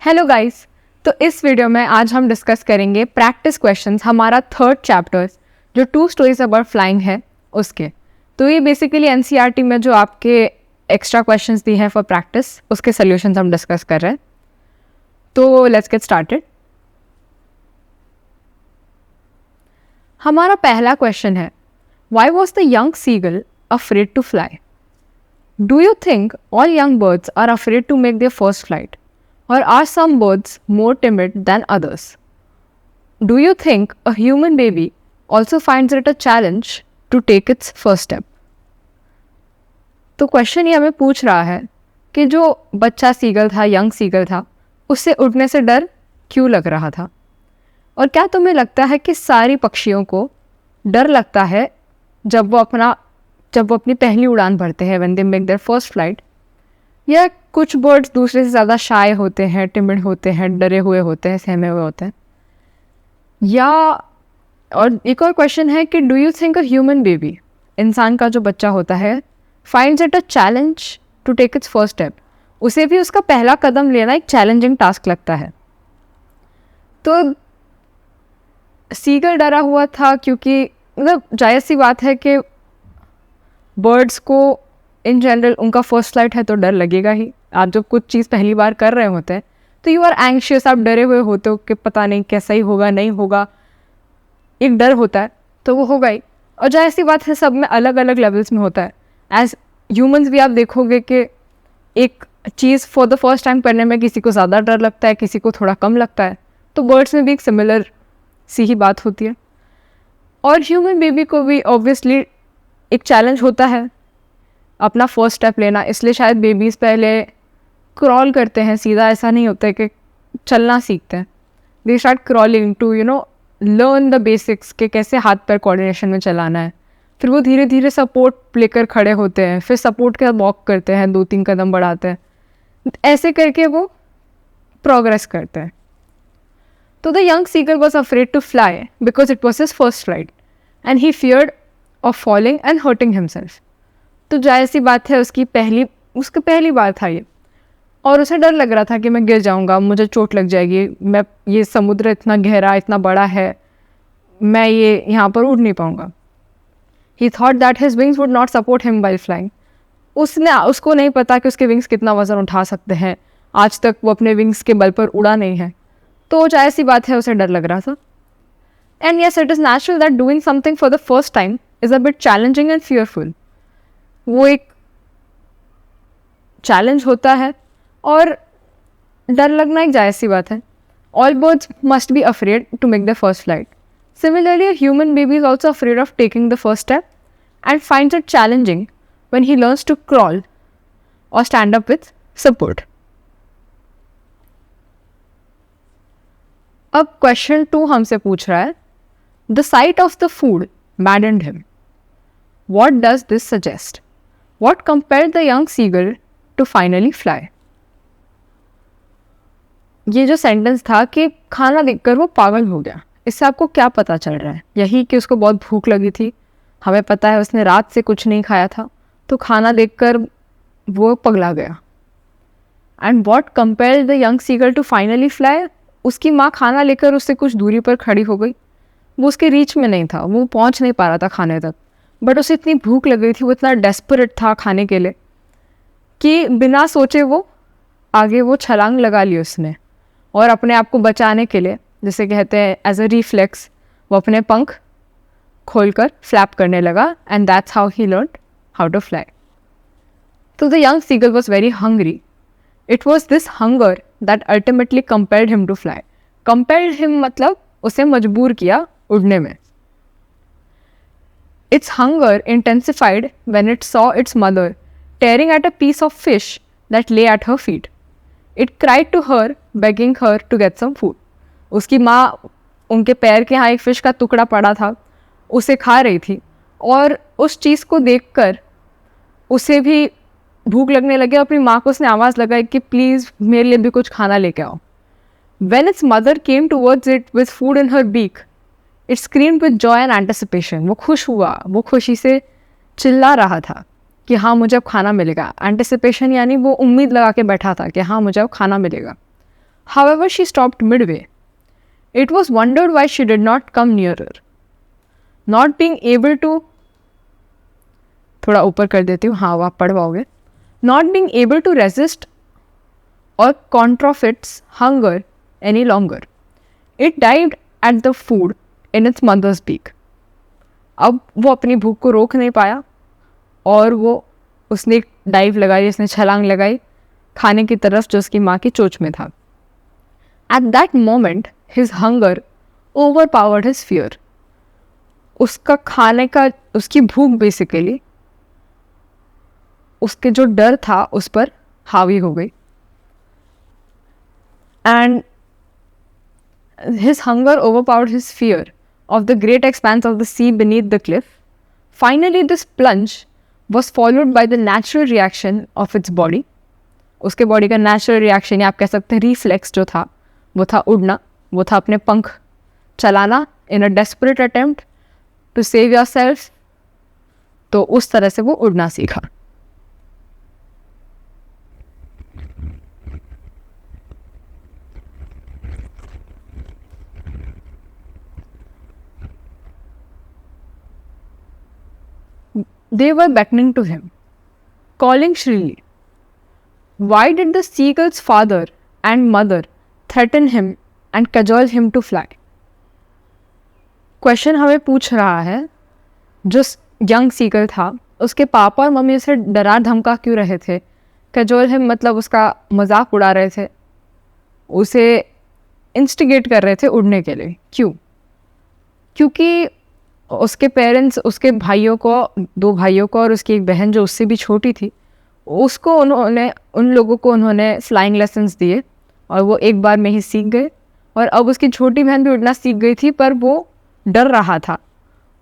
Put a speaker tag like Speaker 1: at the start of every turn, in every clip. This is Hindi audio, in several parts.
Speaker 1: Hello guys. तो इस वीडियो में आज हम डिस्कस करेंगे प्रैक्टिस क्वेश्चंस, हमारा थर्ड चैप्टर जो 2 स्टोरीज अबाउट फ्लाइंग है उसके। तो ये बेसिकली एनसीईआरटी में जो आपके एक्स्ट्रा क्वेश्चंस दी हैं फॉर प्रैक्टिस, उसके सॉल्यूशंस हम डिस्कस कर रहे हैं। तो लेट्स गेट स्टार्टेड। हमारा पहला क्वेश्चन है, why was the young seagull afraid to fly? Do you think all young birds are afraid to make their first flight? Or are some birds more timid than others? Do you think a human baby also finds it a challenge to take its first step? तो क्वेश्चन ये हमें पूछ रहा है कि जो बच्चा सीगल था, यंग सीगल था, उससे उड़ने से डर क्यों लग रहा था? और क्या तुम्हें लगता है कि सारी पक्षियों को डर लगता है जब वो अपनी पहली उड़ान भरते हैं, when they make their first flight? या कुछ बर्ड्स दूसरे से ज़्यादा शाय होते हैं, टिमिड होते हैं, डरे हुए होते हैं, सहमे हुए होते हैं? या और एक और क्वेश्चन है कि do you think a human baby, इंसान का जो बच्चा होता है, finds it a challenge to take its first step? उसे भी उसका पहला कदम लेना एक चैलेंजिंग टास्क लगता है। तो सीगल डरा हुआ था क्योंकि मतलब जायज़ सी बात है कि बर्ड्स को इन जनरल उनका फर्स्ट फ्लाइट है तो डर लगेगा ही। आप जब कुछ चीज़ पहली बार कर रहे होते हैं तो यू आर एंग्शियस, आप डरे हुए होते हो कि पता नहीं कैसा ही होगा, नहीं होगा, एक डर होता है, तो वो होगा ही। और जाहिर सी बात है, सब में अलग अलग लेवल्स में होता है। एज ह्यूमंस भी आप देखोगे कि एक चीज़ फॉर द फर्स्ट टाइम करने में किसी को ज़्यादा डर लगता है, किसी को थोड़ा कम लगता है। तो बर्ड्स में भी एक सिमिलर सी ही बात होती है। और ह्यूमन बेबी को भी ऑब्वियसली एक चैलेंज होता है अपना फर्स्ट स्टेप लेना, इसलिए शायद बेबीज़ पहले क्रॉल करते हैं, सीधा ऐसा नहीं होता है कि चलना सीखते हैं। They start crawling to learn the basics के कैसे हाथ पैर कोऑर्डिनेशन में चलाना है। फिर वो धीरे धीरे सपोर्ट लेकर खड़े होते हैं, फिर सपोर्ट के साथ वॉक करते हैं, 2-3 कदम बढ़ाते हैं, ऐसे करके वो प्रोग्रेस करते हैं। तो the young seagull was afraid to fly because it was his first flight and he feared of falling and hurting himself. तो जाहिर सी बात है, उसकी पहली बार था ये, और उसे डर लग रहा था कि मैं गिर जाऊंगा, मुझे चोट लग जाएगी, ये समुद्र इतना गहरा, इतना बड़ा है, मैं ये यहाँ पर उड़ नहीं पाऊंगा। ही thought that his wings would not support him while flying. उसको नहीं पता कि उसके विंग्स कितना वजन उठा सकते हैं। आज तक वो अपने विंग्स के बल पर उड़ा नहीं है, तो जाहिर सी बात है उसे डर लग रहा था। And yes, it is natural that doing something for the first time is a bit challenging and fearful. वो एक चैलेंज होता है और डर लगना एक जायज़ सी बात है। All birds must be afraid to make the first flight. Similarly, a human baby is also afraid of taking the first step and finds it challenging when he learns to crawl or stand up with support. अब क्वेश्चन 2 हमसे पूछ रहा है, The sight of the food maddened him. What does this suggest? What compelled the young seagull to finally fly? ये जो सेंटेंस था कि खाना देखकर वो पागल हो गया, इससे आपको क्या पता चल रहा है? यही कि उसको बहुत भूख लगी थी। हमें पता है उसने रात से कुछ नहीं खाया था, तो खाना देखकर वो पगला गया। And what compelled the young seagull to finally fly? उसकी माँ खाना लेकर उससे कुछ दूरी पर खड़ी हो गई। वो उसके रीच में नहीं था, वो पहुँच नहीं पा रहा था खाने तक, बट उसे इतनी भूख लग गई थी, वो इतना डेस्परेट था खाने के लिए कि बिना सोचे वो छलांग लगा ली उसने। और अपने आप को बचाने के लिए, जिसे कहते हैं एज अ रिफ्लेक्स, वो अपने पंख खोलकर फ्लैप करने लगा। And that's how he learned how to fly. तो the young seagull was very hungry. It was this hunger that ultimately compelled him to fly. Compelled him मतलब उसे मजबूर किया उड़ने में। Its hunger intensified when it saw its mother tearing at a piece of fish that lay at her feet. It cried to her, begging her to get some food. उसकी माँ उनके पैर के यहाँ एक फ़िश का टुकड़ा पड़ा था, उसे खा रही थी, और उस चीज़ को देखकर उसे भी भूख लगने लगी। अपनी माँ को उसने आवाज़ लगाई कि प्लीज़ मेरे लिए भी कुछ खाना लेके आओ। When its mother came towards it with food in her beak, It screamed with joy and anticipation. वो खुश हुआ, वो खुशी से चिल्ला रहा था कि हाँ मुझे अब खाना मिलेगा। एंटिसिपेशन यानी वो उम्मीद लगा के बैठा था कि हाँ मुझे अब खाना मिलेगा। However, she stopped midway. It was wondered why she did not come nearer. Not being able to, थोड़ा ऊपर कर देती हूँ, हाँ आप पढ़ पाओगे. Not being able to resist or control its hunger any longer, it dived at the food in its mother's beak. अब वो अपनी भूख को रोक नहीं पाया और उसने डाइव लगाई, उसने छलांग लगाई खाने की तरफ जो उसकी माँ की चोंच में था. At that moment, his hunger overpowered his fear. उसका खाने का, उसकी भूख बेसिकली उसके जो डर था उस पर हावी हो गई. And his hunger overpowered his fear of the great expanse of the sea beneath the cliff. Finally, this plunge was followed by the natural reaction of its body. उसके बॉडी का नेचुरल रिएक्शन या आप कह सकते हैं रिफ्लेक्स जो था वो था उड़ना, वो था अपने पंख चलाना in a desperate attempt to save yourself. तो उस तरह से वो उड़ना सीखा. They were beckoning to him, calling shrilly. Why did the seagull's father and mother threaten him and cajole him to fly? Question हमें पूछ रहा है जो यंग सीगल था, उसके पापा और मम्मी उसे डरा धमका क्यों रहे थे? कजोल हिम मतलब उसका मजाक उड़ा रहे थे, उसे इंस्टिगेट कर रहे थे उड़ने के लिए. क्यों? क्योंकि उसके पेरेंट्स उसके भाइयों को, 2 भाइयों को और उसकी एक बहन जो उससे भी छोटी थी, उसको उन लोगों को उन्होंने फ्लाइंग लेसन्स दिए और वो एक बार में ही सीख गए. और अब उसकी छोटी बहन भी उड़ना सीख गई थी पर वो डर रहा था,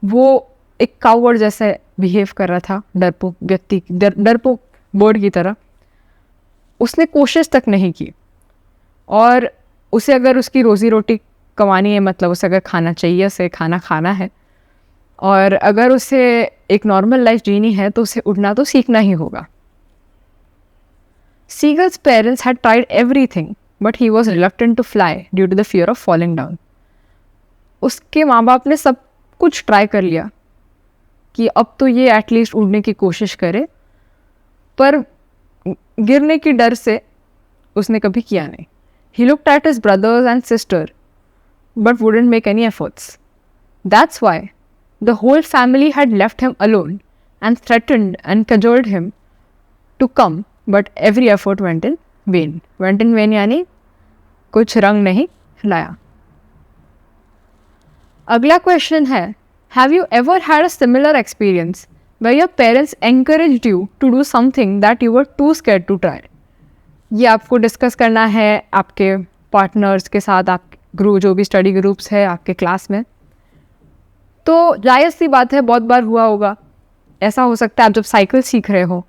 Speaker 1: वो एक कावर्ड जैसे बिहेव कर रहा था, डरपोक व्यक्ति, डरपोक बर्ड की तरह. उसने कोशिश तक नहीं की. और उसे अगर उसकी रोज़ी रोटी कमानी है, मतलब उसे अगर खाना चाहिए, उसे खाना है, और अगर उसे एक नॉर्मल लाइफ जीनी है तो उसे उड़ना तो सीखना ही होगा. Seagull's parents had tried everything, but he was reluctant to fly due to the fear of falling down. उसके माँ बाप ने सब कुछ ट्राई कर लिया कि अब तो ये एटलीस्ट उड़ने की कोशिश करे, पर गिरने की डर से उसने कभी किया नहीं. He looked at his brothers and sister, but wouldn't make any efforts. That's why the whole family had left him alone and threatened and cajoled him to come, but every effort went in vain. Went in vain यानी कुछ रंग नहीं लाया. अगला क्वेश्चन है, have you ever had a similar experience where your parents encouraged you to do something that you were too scared to try? ये आपको डिस्कस करना है आपके पार्टनर्स के साथ, आप ग्रुप जो भी स्टडी ग्रुप्स है आपके क्लास में. तो जायज़ सी बात है, बहुत बार हुआ होगा. ऐसा हो सकता है आप जब साइकिल सीख रहे हो,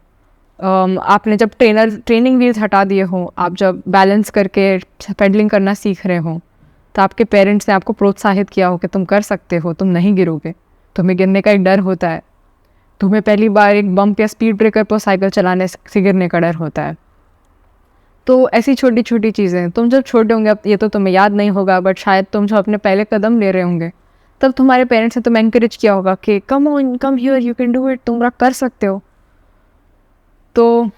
Speaker 1: आपने जब ट्रेनिंग व्हील्स हटा दिए हो, आप जब बैलेंस करके पेडलिंग करना सीख रहे हो, तो आपके पेरेंट्स ने आपको प्रोत्साहित किया हो कि तुम कर सकते हो, तुम नहीं गिरोगे. तुम्हें गिरने का एक डर होता है, तुम्हें पहली बार एक बम्प या स्पीड ब्रेकर पर साइकिल चलाने से गिरने का डर होता है. तो ऐसी छोटी छोटी चीज़ें तुम जब छोटे होंगे, अब ये तो तुम्हें याद नहीं होगा, बट शायद तुम जब अपने पहले कदम ले रहे होंगे तब तुम्हारे पेरेंट्स ने तुम्हें एनकरेज किया होगा कि come on, come here, you can do it, तुम कर सकते हो. तो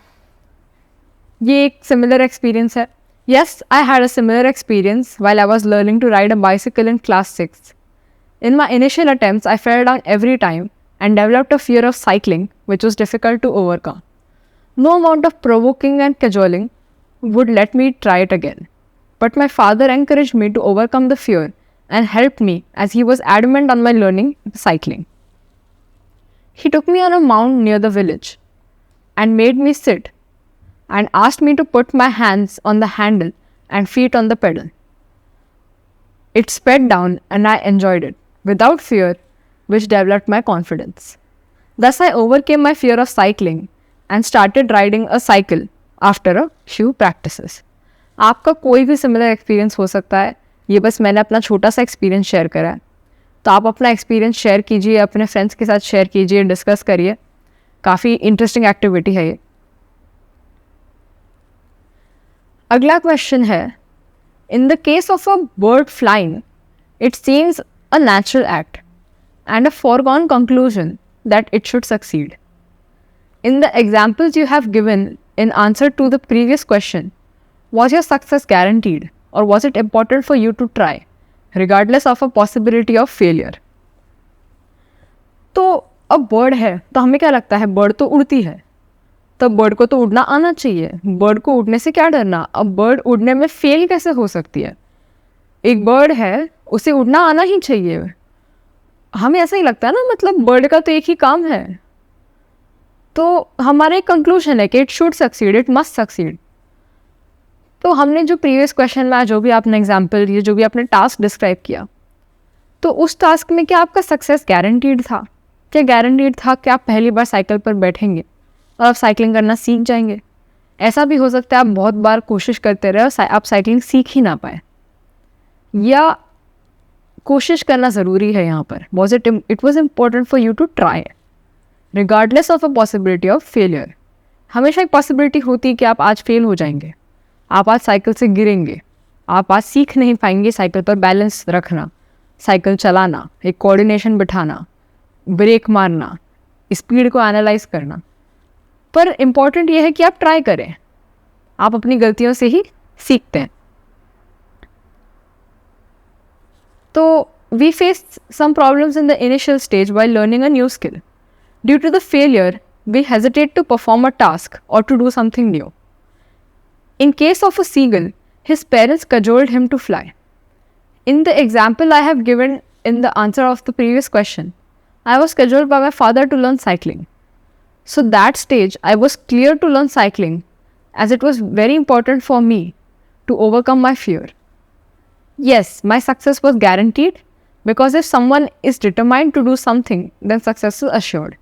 Speaker 1: ये एक सिमिलर एक्सपीरियंस है. Yes, I had a similar experience while I was learning to ride a bicycle in class 6. In my initial attempts, I fell down every time and developed a fear of cycling, which was difficult to overcome. No amount of provoking and cajoling would let me try it again. But my father encouraged me to overcome the fear and helped me as he was adamant on my learning cycling. He took me on a mound near the village and made me sit and asked me to put my hands on the handle and feet on the pedal. It sped down and I enjoyed it without fear, which developed my confidence. Thus I overcame my fear of cycling and started riding a cycle after a few practices. आपका कोई भी सिमिलर एक्सपीरियंस हो सकता है, ये बस मैंने अपना छोटा सा एक्सपीरियंस शेयर करा है. तो आप अपना एक्सपीरियंस शेयर कीजिए, अपने फ्रेंड्स के साथ शेयर कीजिए, डिस्कस करिए. काफ़ी इंटरेस्टिंग एक्टिविटी है ये. अगला क्वेश्चन है, In the case of a bird flying, it seems a natural act and a foregone conclusion that it should succeed. In the examples you have given in answer to the previous question, was your success guaranteed or was it important for you to try, regardless of a possibility of failure? तो अब बर्ड है तो हमें क्या लगता है, बर्ड तो उड़ती है, तब बर्ड को तो उड़ना आना चाहिए, बर्ड को उड़ने से क्या डरना। अब बर्ड उड़ने में फेल कैसे हो सकती है? एक बर्ड है, उसे उड़ना आना ही चाहिए। हमें ऐसा ही लगता है ना, मतलब बर्ड का तो एक ही काम है। तो हमारा एक कंक्लूजन है कि it should succeed, it must succeed. तो हमने जो प्रीवियस क्वेश्चन में जो भी आपने एग्जाम्पल दिए, जो भी आपने टास्क डिस्क्राइब किया, तो उस टास्क में क्या आपका सक्सेस गारंटीड था? क्या गारंटीड था कि आप पहली बार साइकिल पर बैठेंगे और आप साइकिलिंग करना सीख जाएंगे? ऐसा भी हो सकता है आप बहुत बार कोशिश करते रहे और आप साइकिलिंग सीख ही ना पाए। या कोशिश करना ज़रूरी है यहाँ पर। Was it was important for you to try regardless of a possibility of failure. हमेशा एक पॉसिबिलिटी होती है कि आप आज फेल हो जाएंगे, आप आज साइकिल से गिरेंगे, आप आज सीख नहीं पाएंगे साइकिल पर बैलेंस रखना, साइकिल चलाना, एक कोऑर्डिनेशन बिठाना, ब्रेक मारना, स्पीड को एनालाइज करना। पर इम्पॉर्टेंट ये है कि आप ट्राई करें, आप अपनी गलतियों से ही सीखते हैं। तो we face some problems in the initial stage while learning a new skill. Due to the failure, we hesitate to perform a task or to do something new. In case of a seagull, his parents cajoled him to fly. In the example I have given in the answer of the previous question, I was cajoled by my father to learn cycling. So that stage, I was clear to learn cycling as it was very important for me to overcome my fear. Yes, my success was guaranteed because if someone is determined to do something, then success is assured.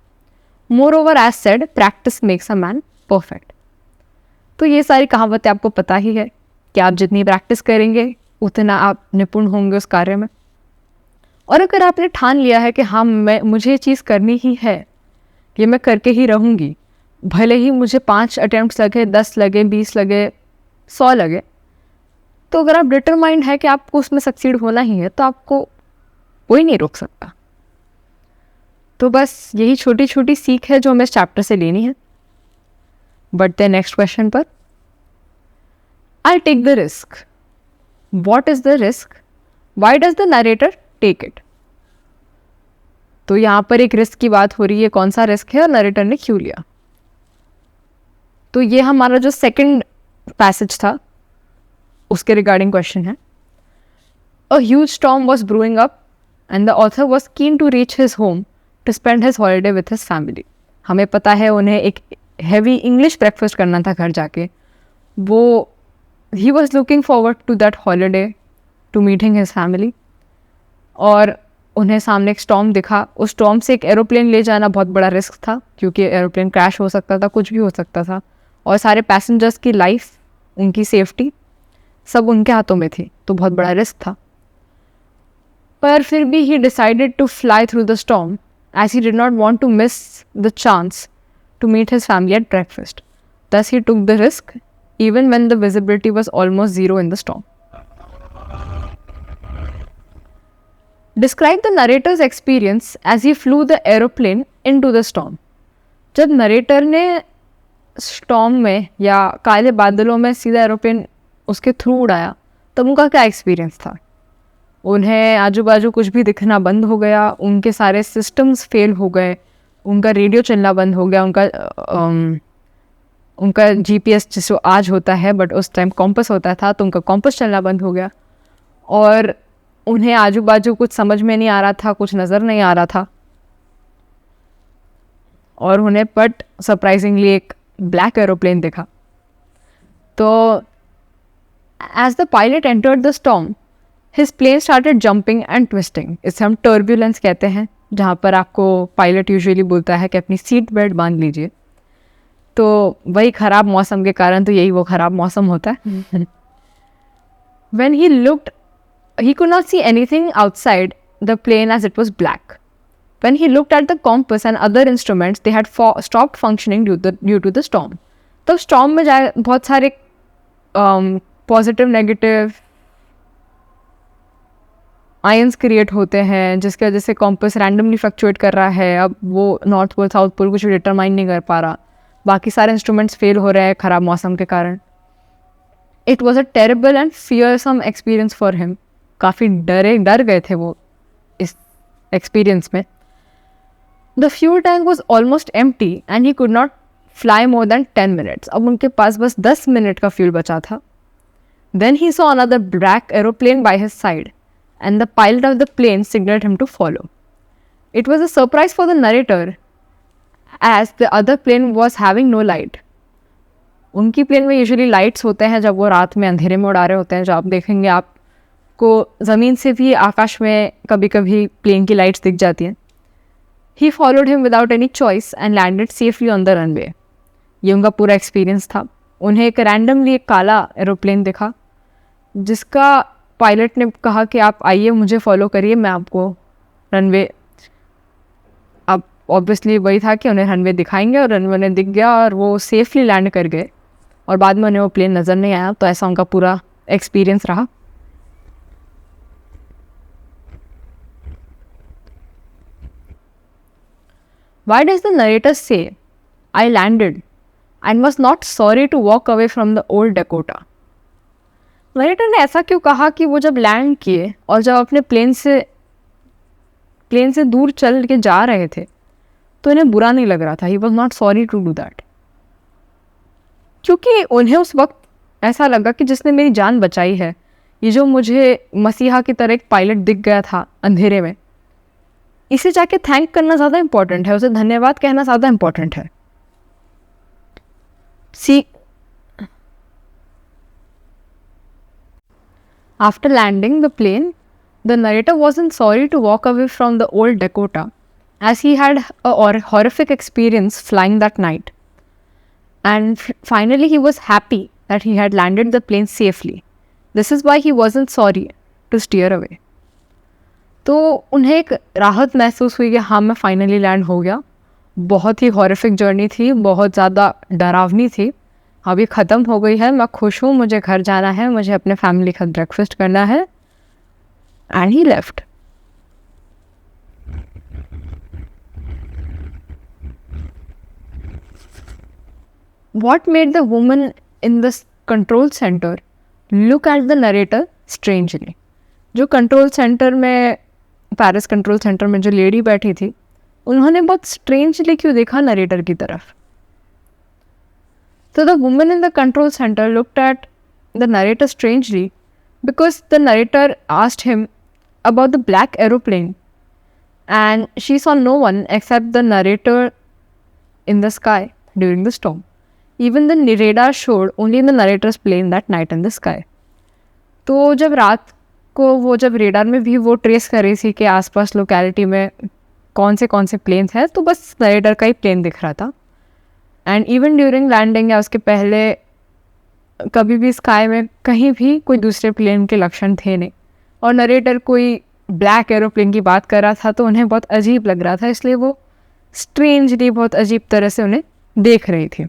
Speaker 1: Moreover, as said, practice makes a man perfect. तो ये सारी कहावतें आपको पता ही है कि आप जितनी प्रैक्टिस करेंगे उतना आप निपुण होंगे उस कार्य में। और अगर आपने ठान लिया है कि हाँ मुझे ये चीज़ करनी ही है, ये मैं करके ही रहूँगी, भले ही मुझे 5 अटैम्प्ट्स लगे, 10 लगे, 20 लगे, 100 लगे, तो अगर आप डिटरमाइंड है कि आपको उसमें सक्सीड होना ही है, तो आपको कोई नहीं रोक सकता। तो बस यही छोटी छोटी सीख है जो हमें इस चैप्टर से लेनी है। बढ़ते हैं नेक्स्ट क्वेश्चन पर। I take the risk. What is the risk? Why does the narrator take it? तो यहाँ पर एक रिस्क की बात हो रही है, कौन सा रिस्क है और नरेटर ने क्यों लिया? तो ये हमारा जो सेकंड पैसेज था उसके रिगार्डिंग क्वेश्चन है। A huge storm was brewing up and the author was keen to reach his home to spend his holiday with his family. हमें पता है उन्हें एक हैवी इंग्लिश ब्रेकफास्ट करना था घर जाके। वो he was looking forward to that holiday to meeting his family. और उन्हें सामने एक स्टॉर्म दिखा। उस स्टॉर्म से एक एरोप्लेन ले जाना बहुत बड़ा रिस्क था, क्योंकि एरोप्लेन क्रैश हो सकता था, कुछ भी हो सकता था, और सारे पैसेंजर्स की लाइफ, उनकी सेफ्टी सब उनके हाथों में थी, तो बहुत बड़ा रिस्क था। पर फिर भी he decided to fly through the storm as he did not want to miss the chance to meet his family at breakfast. Thus he took the risk even when the visibility was almost zero in the storm. Describe the narrator's experience as he flew the aeroplane into the storm. जब नरेटर ने स्टॉर्म में या काले बादलों में सीधा एरोप्लेन उसके थ्रू उड़ाया, तब उनका क्या एक्सपीरियंस था? उन्हें आजू बाजू कुछ भी दिखना बंद हो गया, उनके सारे सिस्टम्स फेल हो गए, उनका रेडियो चलना बंद हो गया, उनका GPS जिसको आज होता है बट उस टाइम कॉम्पस होता था, तो उनका कॉम्पस चलना बंद हो गया, और उन्हें आजू बाजू कुछ समझ में नहीं आ रहा था, कुछ नज़र नहीं आ रहा था। और उन्हें बट सरप्राइजिंगली एक ब्लैक एरोप्लेन दिखा। तो as the pilot entered the storm, his plane started jumping and twisting. इसे हम टर्ब्यूलेंस कहते हैं, जहाँ पर आपको पायलट यूजुअली बोलता है कि अपनी सीट बेल्ट बांध लीजिए। तो वही ख़राब मौसम के कारण, तो यही वो ख़राब मौसम होता है। When he looked, he could not see anything outside the plane as it was black. When he looked at the compass and other instruments, they had stopped functioning due to the storm. तो स्टॉर्म में बहुत सारे पॉजिटिव नेगेटिव आयंस क्रिएट होते हैं जिसकी वजह से कॉम्पस रैंडमली फ्लक्चुएट कर रहा है. अब वो नॉर्थ पोल साउथ पोल कुछ डिटरमाइन नहीं कर पा रहा. बाकी सारे इंस्ट्रूमेंट्स फेल हो रहे हैं ख़राब मौसम के कारण. It was a terrible and fearsome experience for him. काफ़ी डर गए थे वो इस एक्सपीरियंस में. The fuel tank was almost empty and he could not fly more than 10 minutes. अब उनके पास बस 10 मिनट का फ्यूल बचा था. Then he saw another black aeroplane by his side and the pilot of the plane signaled him to follow. It was a surprise for the narrator as the other plane was having no light. उनकी प्लेन में यूजुअली लाइट्स होते हैं जब वो रात में अंधेरे में उड़ा रहे होते हैं. जो आप देखेंगे आपको ज़मीन से भी आकाश में कभी कभी प्लेन की लाइट्स दिख जाती हैं. He followed him without any choice and landed safely on the runway. ये उनका पूरा एक्सपीरियंस था. उन्हें एक रैंडमली एक काला एरोप्लेन दिखा जिसका पायलट ने कहा कि आप आइए मुझे फॉलो करिए, मैं आपको रनवे. अब ऑब्वियसली वही था कि उन्हें रनवे दिखाएंगे और रनवे उन्हें दिख गया और वो सेफली लैंड कर गए और बाद में उन्हें वो प्लेन नज़र नहीं आया. तो ऐसा उनका पूरा एक्सपीरियंस रहा. Why does the narrator say, I landed and was not sorry to walk away from the old Dakota? Narrator ने ऐसा क्यों कहा कि वो जब लैंड किए और जब अपने प्लेन से दूर चल के जा रहे थे तो इन्हें बुरा नहीं लग रहा था. He was not sorry to do that. क्योंकि उन्हें उस वक्त ऐसा लगा कि जिसने मेरी जान बचाई है, ये जो मुझे मसीहा की तरह एक पायलट दिख गया था अंधेरे में, इसे जाके थैंक करना ज़्यादा इम्पोर्टेंट है, उसे धन्यवाद कहना ज़्यादा इम्पोर्टेंट है. After landing the plane, the narrator wasn't sorry to walk away from the old Dakota, as he had a horrific experience flying that night. And finally, he was happy that he had landed the plane safely. This is why he wasn't sorry to steer away. तो उन्हें एक राहत महसूस हुई कि हाँ, मैं फाइनली लैंड हो गया. बहुत ही हॉरिफिक जर्नी थी, बहुत ज़्यादा डरावनी थी. अभी ख़त्म हो गई है, मैं खुश हूँ, मुझे घर जाना है, मुझे अपने फैमिली के साथ ब्रेकफास्ट करना है. And he left. What made the woman in the control center look at the narrator strangely? जो कंट्रोल सेंटर में, पेरिस कंट्रोल सेंटर में जो लेडी बैठी थी, उन्होंने बहुत स्ट्रेंजली क्यों देखा नरेटर की तरफ. So the woman in the control center looked at the narrator strangely because the narrator asked him about the black aeroplane and she saw no one except the narrator in the sky during the storm. Even the radar showed only the narrator's plane that night in the sky. तो जब रात को वो जब रेडार में भी वो ट्रेस कर रही थी कि आसपास लोकेलिटी में कौन से प्लेन्स हैं, तो बस नरेटर का ही प्लेन दिख रहा था. एंड इवन ड्यूरिंग लैंडिंग या उसके पहले कभी भी स्काई में कहीं भी कोई दूसरे प्लेन के लक्षण थे नहीं. और नरेटर कोई ब्लैक एरोप्लेन की बात कर रहा था तो उन्हें बहुत अजीब लग रहा था, इसलिए वो स्ट्रेंजली बहुत अजीब तरह से उन्हें देख रही थी.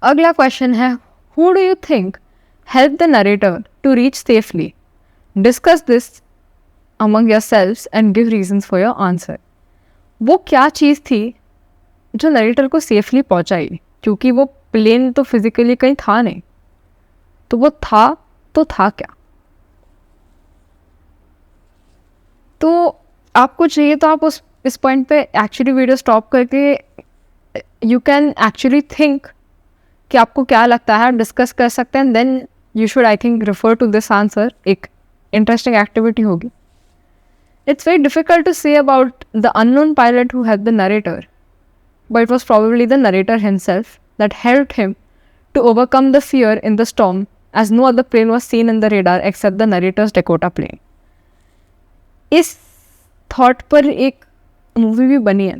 Speaker 1: अगला क्वेश्चन है, who do you think help the narrator to reach safely? Discuss this among yourselves and give reasons for your answer. वो क्या चीज़ थी जो नरेटर को सेफली पहुंचाई? क्योंकि वो प्लेन तो फिजिकली कहीं था नहीं, तो वो था क्या? तो आपको चाहिए तो आप इस पॉइंट पे एक्चुअली वीडियो स्टॉप करके यू कैन एक्चुअली थिंक कि आपको क्या लगता है, डिस्कस कर सकते हैं. Then you should I think refer to this answer. एक इंटरेस्टिंग एक्टिविटी होगी. It's very difficult to say about the unknown pilot who had the narrator, but it was probably the narrator himself that helped him to overcome the fear in the storm, as no other plane was seen in the radar except the narrator's Dakota plane. इस थॉट पर एक मूवी भी बनी है.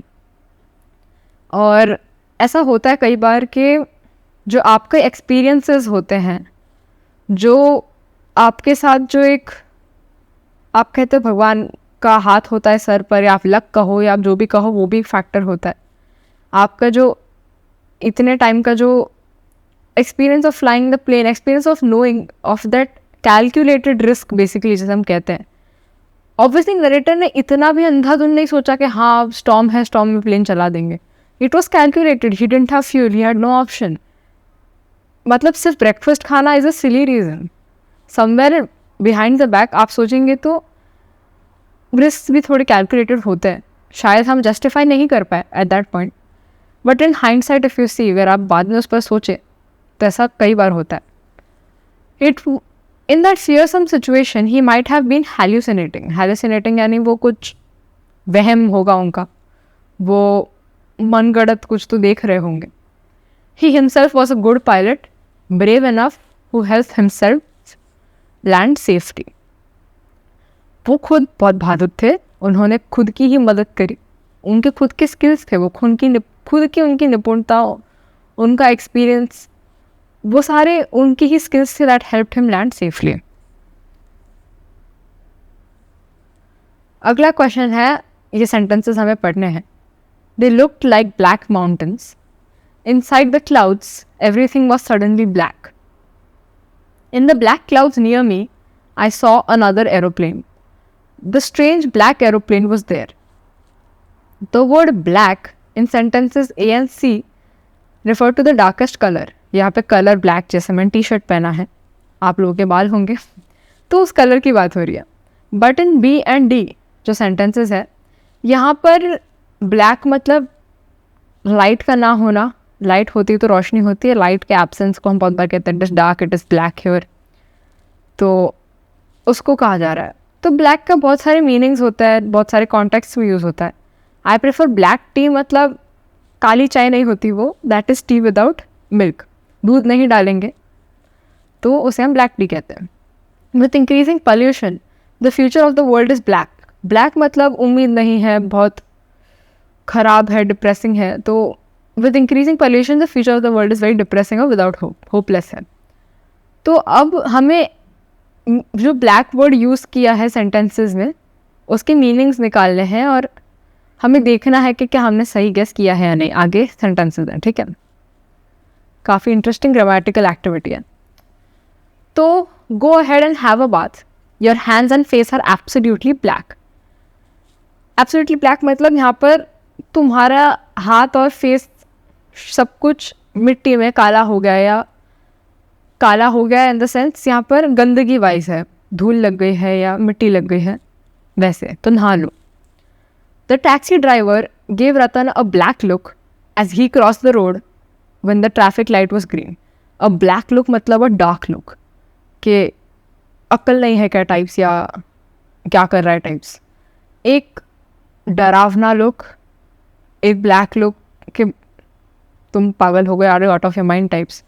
Speaker 1: और ऐसा होता है कई बार कि जो आपके एक्सपीरियंसेस होते हैं, जो आपके साथ जो एक आप कहते हैं भगवान का हाथ होता है सर पर, या आप लक कहो या आप जो भी कहो, वो भी फैक्टर होता है. आपका जो इतने टाइम का जो experience of flying the plane, experience of knowing of that calculated risk basically जैसे हम कहते हैं. ऑब्वियसली नरेटर ने इतना भी अंधाधुंध नहीं सोचा कि हाँ स्टॉर्म है, स्टॉर्म में प्लेन चला देंगे. It was calculated, he didn't have fuel, he had no option. मतलब सिर्फ ब्रेकफास्ट खाना is a silly reason. Somewhere behind the back आप सोचेंगे तो रिस्क भी थोड़े कैलकुलेटेड होते हैं. शायद हम जस्टिफाई नहीं कर पाए at that point, but in hindsight if you see, अगर आप बाद में उस पर सोचे तो ऐसा कई बार होता है. It in that fearsome situation he might have been hallucinating यानी वो कुछ वहम होगा उनका, वो मनगढ़ंत कुछ तो देख रहे होंगे. He himself was a good pilot, brave enough who helped himself land safely. वो खुद बहुत बहादुर थे, उन्होंने खुद की ही मदद करी. उनके खुद के स्किल्स थे, वो खुद की उनकी निपुणता, उनका एक्सपीरियंस, वो सारे उनकी ही स्किल्स थे that helped him land safely. अगला क्वेश्चन है, ये सेंटेंसेस हमें पढ़ने हैं. They looked like black mountains. Inside the clouds everything was suddenly black. In the black clouds near me I saw another aeroplane. The strange black aeroplane was there. The word black in sentences A and C refer to the darkest color. यहाँ पे कलर ब्लैक, जैसे मैंने टी शर्ट पहना है, आप लोगों के बाल होंगे तो उस कलर की बात हो रही है. But in B and D जो सेंटेंसेस है, यहाँ पर ब्लैक मतलब लाइट का ना होना. लाइट होती तो रोशनी होती है, लाइट के एब्सेंस को हम बहुत बार कहते हैं it is dark, it is black here, तो उसको कहा जा रहा है. तो ब्लैक का बहुत सारे मीनिंग्स होता है, बहुत सारे कॉन्टेक्स्ट में यूज़ होता है. आई प्रेफर ब्लैक टी, मतलब काली चाय नहीं होती वो, that is T without milk, दूध नहीं डालेंगे तो उसे हम ब्लैक टी कहते हैं. With increasing pollution the future of the world is black. Black मतलब उम्मीद नहीं है, बहुत ख़राब है, डिप्रेसिंग है. तो with increasing pollution the future of the world is very depressing और विदाउट होप, होपलेस है. तो अब हमें जो ब्लैक वर्ड यूज़ किया है सेंटेंसेस में, उसके मीनिंग्स निकालने हैं और हमें देखना है कि क्या हमने सही गेस किया है या नहीं. आगे सेंटेंसेस हैं, ठीक है. काफ़ी इंटरेस्टिंग ग्रामेटिकल एक्टिविटी है. तो go ahead and have a bath. Your hands and face are absolutely black. Absolutely black मतलब यहाँ पर तुम्हारा हाथ और फेस सब कुछ मिट्टी में काला हो गया, या काला हो गया इन द सेंस यहाँ पर गंदगी वाइज है, धूल लग गई है या मिट्टी लग गई है, वैसे तो नहा लो. The taxi driver gave Ratan a black look as he crossed the road when the traffic light was green. A black look मतलब a dark look, कि अक्ल नहीं है क्या टाइप्स, या क्या कर रहा है टाइप्स. एक डरावना लुक, एक ब्लैक लुक कि तुम पागल हो गए, are you out of your mind types.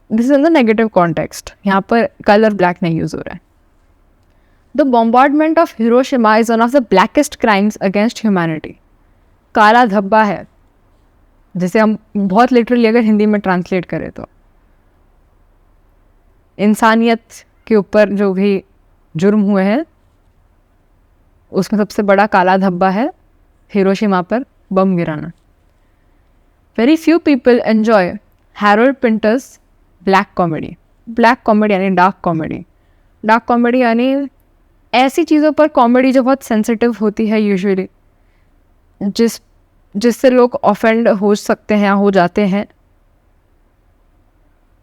Speaker 1: This is in the negative context. यहाँ पर कलर ब्लैक नहीं यूज़ हो रहा है. The bombardment of Hiroshima is one of the blackest crimes against humanity. काला धब्बा है, जिसे हम बहुत लिटरली अगर हिंदी में ट्रांसलेट करें तो इंसानियत के ऊपर जो भी जुर्म हुए हैं उसमें सबसे बड़ा काला धब्बा है हिरोशिमा पर बम गिराना. Very few people enjoy Harold Pinter's black comedy. Black comedy यानी डार्क कॉमेडी. डार्क कॉमेडी यानी ऐसी चीज़ों पर कॉमेडी जो बहुत सेंसिटिव होती है यूजुअली, जिससे लोग ऑफेंड हो सकते हैं या हो जाते हैं.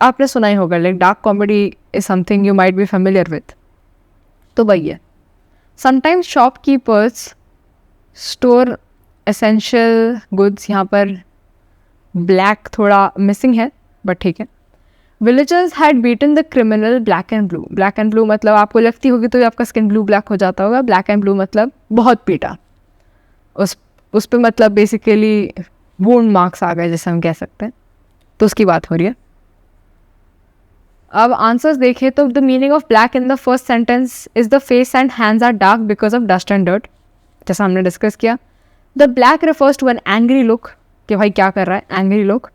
Speaker 1: आपने सुना ही होगा, like dark comedy is something you might be familiar with. तो वही है. Sometimes shopkeepers store essential goods. यहाँ पर ब्लैक थोड़ा मिसिंग है बट ठीक है. Villagers had beaten the criminal black and blue. Black and blue मतलब आपको लगती होगी तो आपका स्किन ब्लू ब्लैक हो जाता होगा. Black and blue मतलब बहुत पीटा, उस पे मतलब बेसिकली वुंड मार्क्स आ गए जैसे हम कह सकते हैं, तो उसकी बात हो रही है. अब आंसर्स देखें तो the meaning of black in the first sentence is the face and hands are dark because of dust and dirt, जैसा हमने डिस्कस किया. The black refers to an angry look, कि भाई क्या कर रहा है, angry look.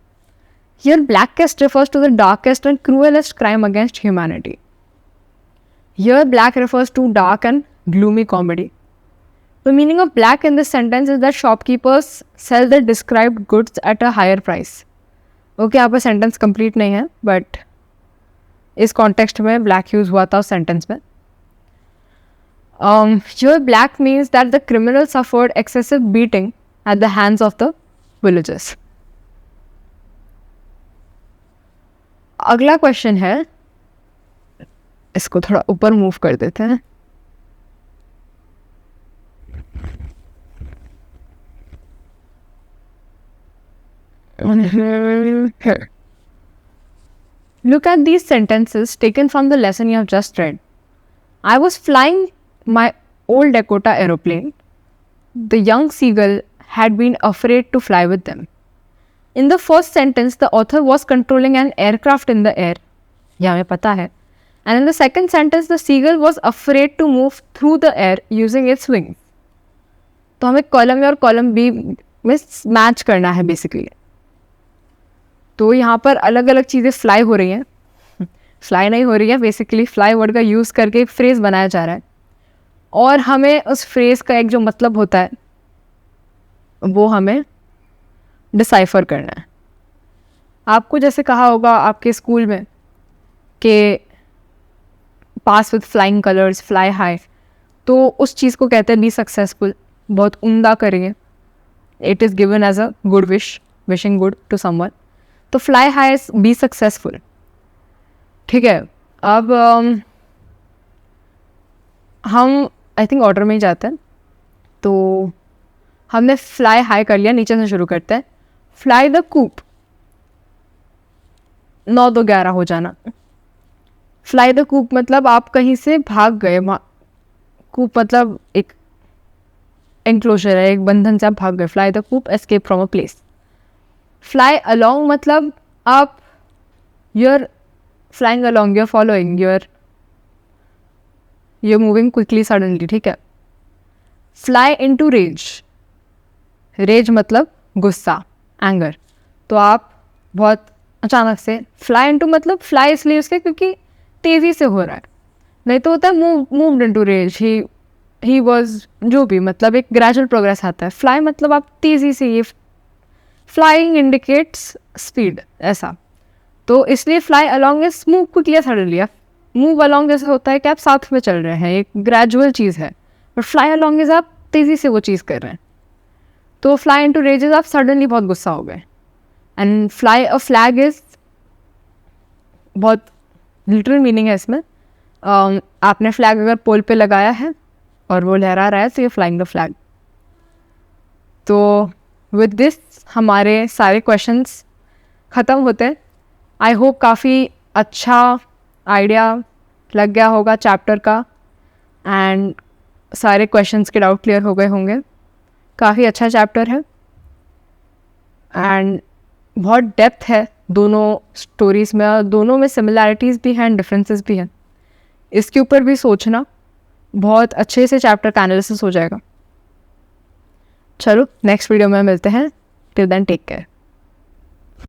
Speaker 1: Here blackest refers to the darkest and cruelest crime against humanity. Here black refers to dark and gloomy comedy. The meaning of black in this sentence is that shopkeepers sell the described goods at a higher price. Okay, यहाँ पर sentence complete नहीं है, but इस कॉन्टेक्स्ट में ब्लैक यूज़ हुआ था उस सेंटेंस में. Here black means that the criminal suffered excessive beating at the hands of the villagers. अगला क्वेश्चन है, इसको थोड़ा ऊपर मूव कर देते हैं. Look at these sentences taken from the lesson you have just read. I was flying my old Dakota aeroplane. The young seagull had been afraid to fly with them. In the first sentence, the author was controlling an aircraft in the air. Yeah, हमें पता है. And in the second sentence, the seagull was afraid to move through the air using its wings. तो हमें कॉलम ए और कॉलम बी में मैच करना है बेसिकली. तो यहाँ पर अलग अलग चीज़ें फ्लाई हो रही हैं. फ्लाई नहीं हो रही है, बेसिकली फ्लाई वर्ड का यूज़ करके एक फ्रेज़ बनाया जा रहा है और हमें उस फ्रेज़ का एक जो मतलब होता है वो हमें डिसाइफर करना है. आपको जैसे कहा होगा आपके स्कूल में कि pass with flying colours, fly high, तो उस चीज़ को कहते हैं बी सक्सेसफुल, बहुत उम्दा करिए. It is given as a good wish, wishing good to someone. तो फ्लाई हाई, बी सक्सेसफुल. ठीक है, अब हम आई थिंक ऑर्डर में ही जाते हैं. तो हमने फ्लाई हाई कर लिया, नीचे से शुरू करते हैं. फ्लाई द कूप, 9-2-11 हो जाना. फ्लाई द कूप मतलब आप कहीं से भाग गए. कूप मतलब एक एनक्लोजर है, एक बंधन से आप भाग गए. Fly the coop, escape from a place. Fly along मतलब आप you're flying along, you're following, you're moving quickly, suddenly. ठीक है. फ्लाई इनटू रेज, रेज मतलब गुस्सा, एंगर. तो आप बहुत अचानक से. फ्लाई इनटू मतलब फ्लाई इसलिए उसके क्योंकि तेज़ी से हो रहा है, नहीं तो होता है moved into rage, he was, जो भी मतलब एक ग्रेजुअल प्रोग्रेस आता है. फ्लाई मतलब आप तेज़ी से, ये फ्लाइंग इंडिकेट्स स्पीड ऐसा. तो इसलिए fly along is move quickly suddenly. Move along जैसे होता है कि आप साथ में चल रहे हैं, एक ग्रेजुअल चीज़ है. बट फ्लाई अलॉन्ग इज आप तेज़ी से वो चीज़ कर रहे हैं. तो फ्लाई इनटू रेजेस आप सडनली बहुत गुस्सा हो गए. And fly a flag is, बहुत लिटरल मीनिंग है इसमें. आपने फ्लैग अगर पोल पे लगाया है और वो लहरा रहा है तो ये फ्लाइंग द फ्लैग. तो विद दिस हमारे सारे क्वेश्चंस ख़त्म होते हैं. आई होप काफ़ी अच्छा आइडिया लग गया होगा चैप्टर का एंड सारे क्वेश्चंस के डाउट क्लियर हो गए होंगे. काफ़ी अच्छा चैप्टर है एंड बहुत डेप्थ है दोनों स्टोरीज़ में, और दोनों में सिमिलैरिटीज़ भी हैं, डिफरेंसेस भी हैं. इसके ऊपर भी सोचना, बहुत अच्छे से चैप्टर का एनालिसिस हो जाएगा. चलो नेक्स्ट वीडियो में मिलते हैं. Till then take care.